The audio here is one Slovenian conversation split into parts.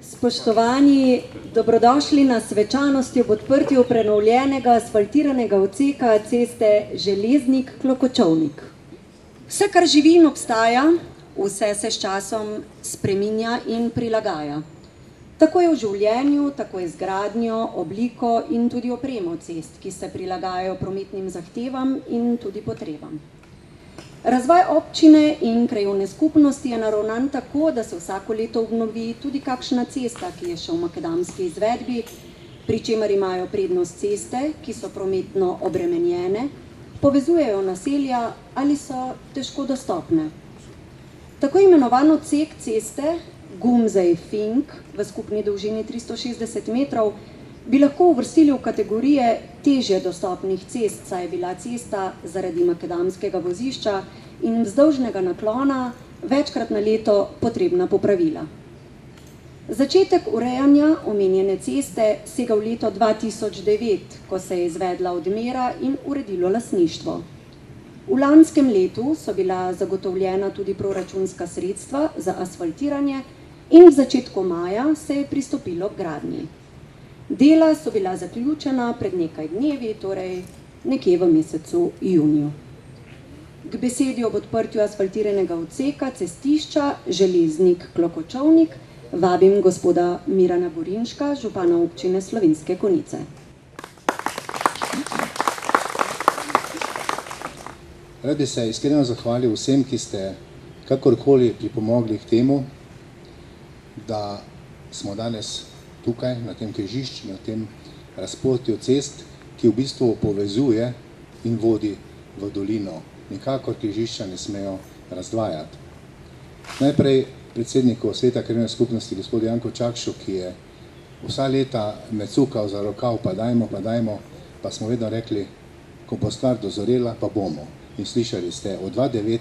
Spoštovani, dobrodošli na svečanosti ob odprtju prenovljenega asfaltiranega odseka ceste Železnik-Klokočovnik. Vse, kar živi in obstaja, vse se s časom spreminja in prilagaja. Tako je v življenju, tako je z gradnjo, obliko in tudi opremo cest, ki se prilagajajo prometnim zahtevam in tudi potrebam. Razvoj občine in krajevne skupnosti je naravnan tako, da se vsako leto obnovi tudi kakšna cesta, ki je še v makadamski izvedbi, pri čemer imajo prednost ceste, ki so prometno obremenjene, povezujejo naselja ali so težko dostopne. Tako imenovan odsek ceste Gumzej-Fink v skupni dolžini 360 metrov bi lahko uvrstili v kategorije težje dostopnih cest, saj je bila cesta zaradi makadamskega vozišča in vzdolžnega naklona večkrat na leto potrebna popravila. Začetek urejanja omenjene ceste sega v leto 2009, ko se je izvedla odmera in uredilo lastništvo. V lanskem letu so bila zagotovljena tudi proračunska sredstva za asfaltiranje in v začetku maja se je pristopilo k gradnji. Dela so bila zaključena pred nekaj dnevi, torej nekje v mesecu juniju. K besedi ob odprtju asfaltiranega odseka cestišča Železnik-Klokočovnik vabim gospoda Mirana Borinška, župana občine Slovenske Konjice. Rad bi se iskreno zahvalil vsem, ki ste kakorkoli pripomogli k temu, da smo danes tukaj, na tem križišču, na tem razpotju cest, ki v bistvu povezuje in vodi v dolino. Nikakor križišča ne smejo razdvajati. Najprej predsedniku Sveta krajevne skupnosti, gospodu Janku Čakšu, ki je vsa leta me cukal za rokav, pa dajmo, pa smo vedno rekli, ko bo stvar dozorela, pa bomo. In slišali ste, od 2009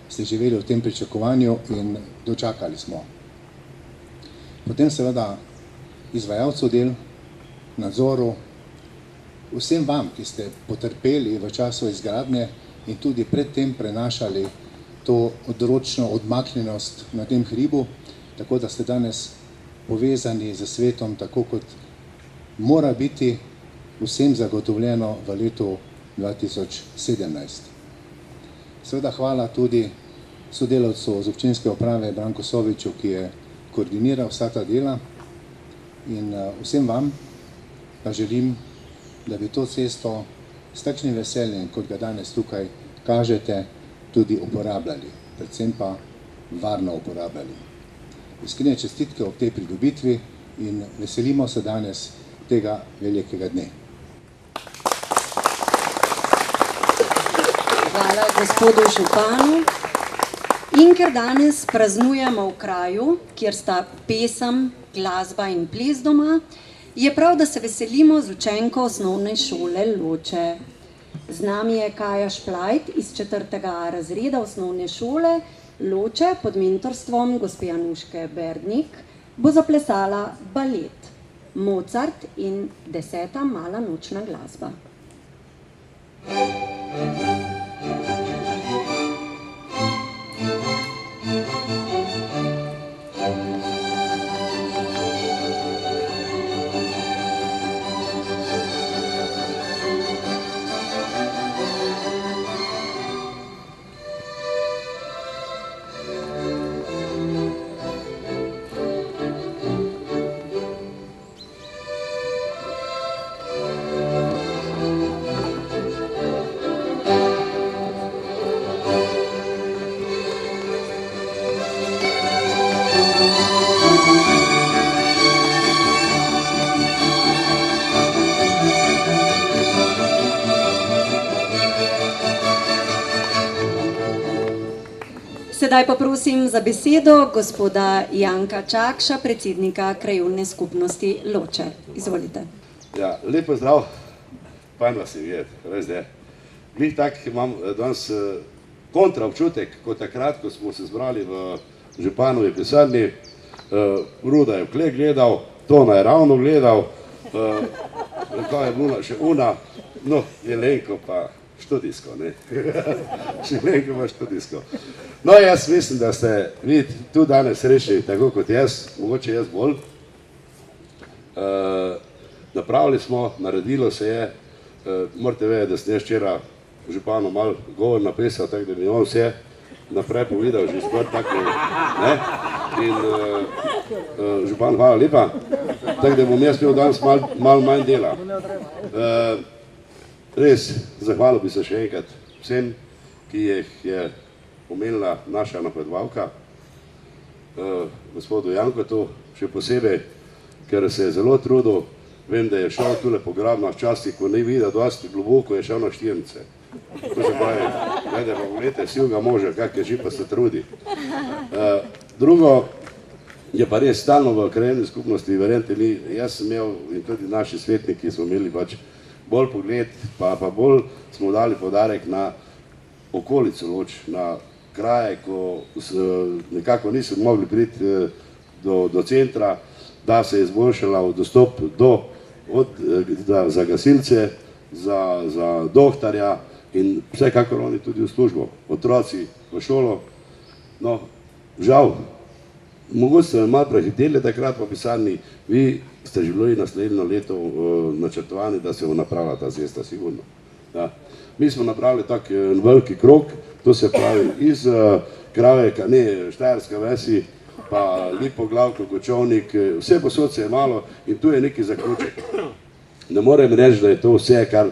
ste živeli v tem pričakovanju in dočakali smo. Potem seveda izvajalcev del, nadzoru, vsem vam, ki ste potrpeli v času izgradnje in tudi predtem prenašali to odročno odmaknjenost na tem hribu, tako da ste danes povezani z svetom, tako kot mora biti vsem zagotovljeno v letu 2017. Seveda hvala tudi sodelavcu z občinske uprave Branku Soviču, ki je koordiniral vsa ta dela. In vsem vam pa želim, da bi to cesto s takšnim veseljem, kot ga danes tukaj kažete, tudi uporabljali, predvsem pa varno uporabljali. Iskrene čestitke ob tej pridobitvi in veselimo se danes tega velikega dne. Hvala gospodu županu. In ker danes praznujemo v kraju, kjer sta pesem, glasba in ples doma, je prav, da se veselimo z učenko osnovne šole Loče. Z nami je Kaja Šplajt iz 4. razreda osnovne šole Loče pod mentorstvom gospe Anuške Berdnik bo zaplesala balet Mozart in 10. mala nočna glasba. Sedaj pa prosim za besedo gospoda Janka Čakša, predsednika krajevne skupnosti Loče. Izvolite. Ja, lep pozdrav, fajn vas je videti, res je. Glih tak imam danes kontra občutek, kot takrat, ko smo se zbrali v županovi pisarni, Ruda je vkle gledal, Tona je ravno gledal, kaj je bila še una, no, Jelenko pa študijsko, ne? Jelenko pa študijsko. No, jaz mislim, da ste vi tu danes rešili tako kot jaz, mogoče jaz bolj, Napravili smo, naredilo se je, morate vedeti, da sem jaz včeraj županu malo govor napisal, tako da mi on vse naprej povedal, že skoraj tako, ne? In župan, hvala lepa, tako da bom jaz imel danes malo manj dela. Res, zahvalil bi se še enkrat vsem, ki jih je omenila naša napovedovalka, gospodu Jankotu, še posebej, ker se je zelo trudil. Vem, da je šel tule po grabnah včasih, ko ni videl dosti globoko, je šel na štirnice. To se pravi, gledaj, pa pogledajte, sivega moža, kak je že pa se trudi. Drugo, je pa res stalno v krajevni skupnosti, verjemite mi, jaz sem imel in tudi naši svetniki smo imeli pač bolj pogled, pa bolj smo dali poudarek na okolico Loč, na kraje, ko nekako niso mogli priti do centra, da se je izboljšala dostop za gasilce, za doktorja in vsekakor oni tudi v službo, otroci v šolo. No, žal, mogoče ste malo prehiteli takrat po pisarni, vi ste že bili naslednjo leto načrtovani, da se bo napravila ta cesta, sigurno. Mi smo napravili tak veliki krog, to se pravi iz Krave, Štajerska vasi, pa Lipoglav, Klokočovnik, vse posod se je malo in tu je neki zaključek. Ne morem reči, da je to vse, kar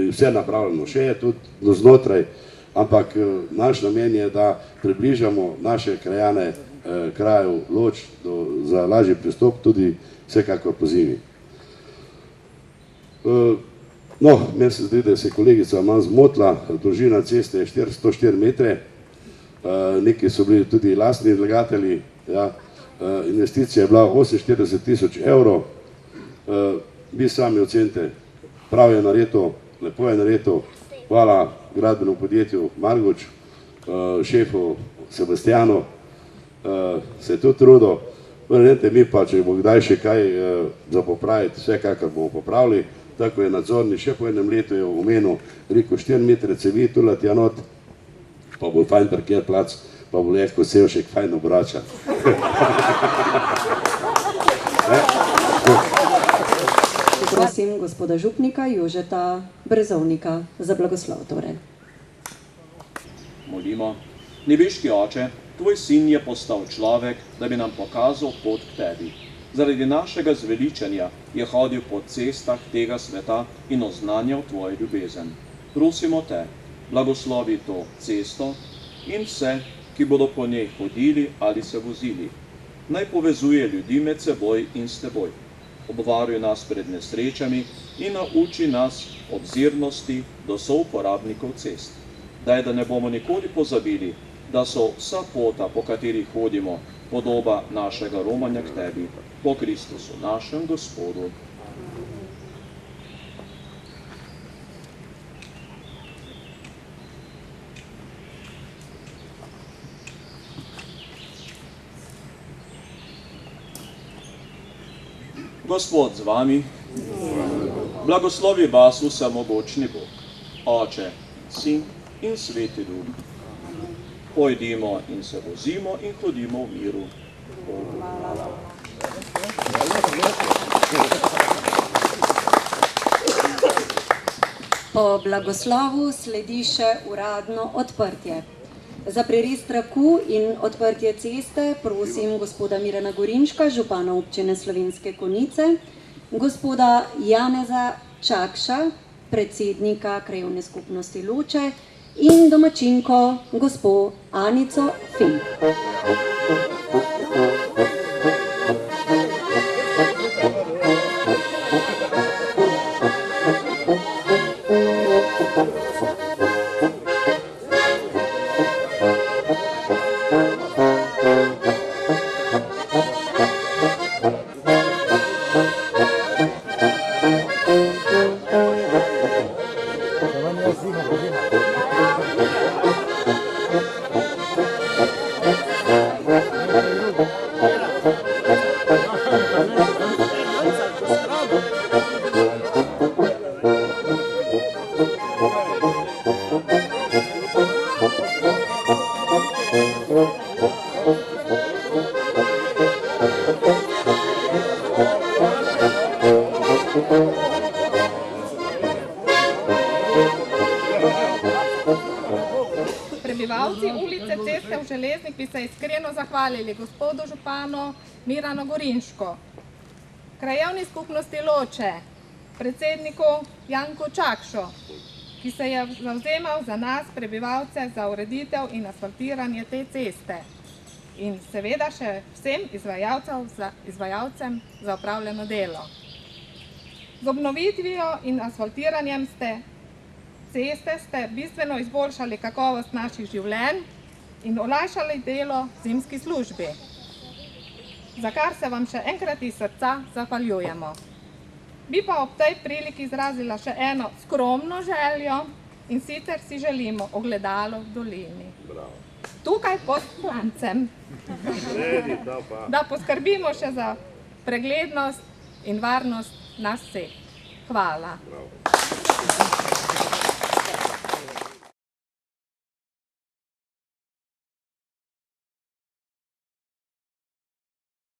vse napravljeno, še je tudi do znotraj, ampak naš namen je, da približamo naše krajane kraju Loč za lažji pristop, tudi vsekakor po zimi. No, meni se zdi, da se kolegica malo zmotila, dolžina ceste je 104 metre, neki so bili tudi lastni vlagatelji, investicija je bila 48 000 evrov, vi sami ocenite, prav je naredil, lepo je naredil, hvala gradbenemu podjetju Marguč, šefu Sebastianu, se je tudi trudil, verjemite mi pa, če bo kdaj še kaj za popraviti, vsekakor bomo popravili, tako je nadzorni še po enem letu je omenil, rekel 4 metre cevi, tule tja not, pa bo fajn parkir plac, pa bo lahko Sevšek fajn obrača. Prosim gospoda župnika Jožeta Brezovnika za blagoslov torej. Molimo, nebeški oče, tvoj sin je postal človek, da bi nam pokazal pot k tebi. Zaradi našega zveličanja je hodil po cestah tega sveta in oznanjal tvojo ljubezen. Prosimo te, blagoslovi to cesto in vse, ki bodo po njej hodili ali se vozili. Naj povezuje ljudi med seboj in s teboj. Obvaruj nas pred nesrečami in nauči nas obzirnosti do souporabnikov cest. Daj, da ne bomo nikoli pozabili, da so vsa pota, po kateri hodimo, podoba našega romanja k tebi, po Kristusu, našem Gospodu. Gospod z vami, blagoslovi vas vsemogočni Bog, Oče, Sin in Sveti Duh. Pojdimo in se vozimo in hodimo v miru. Po blagoslovu sledi še uradno odprtje. Za prerez traku in odprtje ceste prosim gospoda Mirana Gorinška, župana občine Slovenske Konjice, gospoda Janeza Čakša, predsednika krajevne skupnosti Loče in domačinko gospo Anico Fink. Železnik bi se iskreno zahvalili gospodu županu Miranu Gorinško, krajevni skupnosti Loče, predsedniku Janku Čakšo, ki se je zavzemal za nas, prebivalce, za ureditev in asfaltiranje te ceste. In seveda še vsem izvajalcem za opravljeno delo. Z obnovitvijo in asfaltiranjem ceste ste bistveno izboljšali kakovost naših življenj in olajšali delo zimski službi, za kar se vam še enkrat iz srca zahvaljujemo. Bi pa ob tej priliki izrazila še eno skromno željo in sicer si želimo ogledalo v dolini. Tukaj pod Klancem, da poskrbimo še za preglednost in varnost nas vseh. Hvala.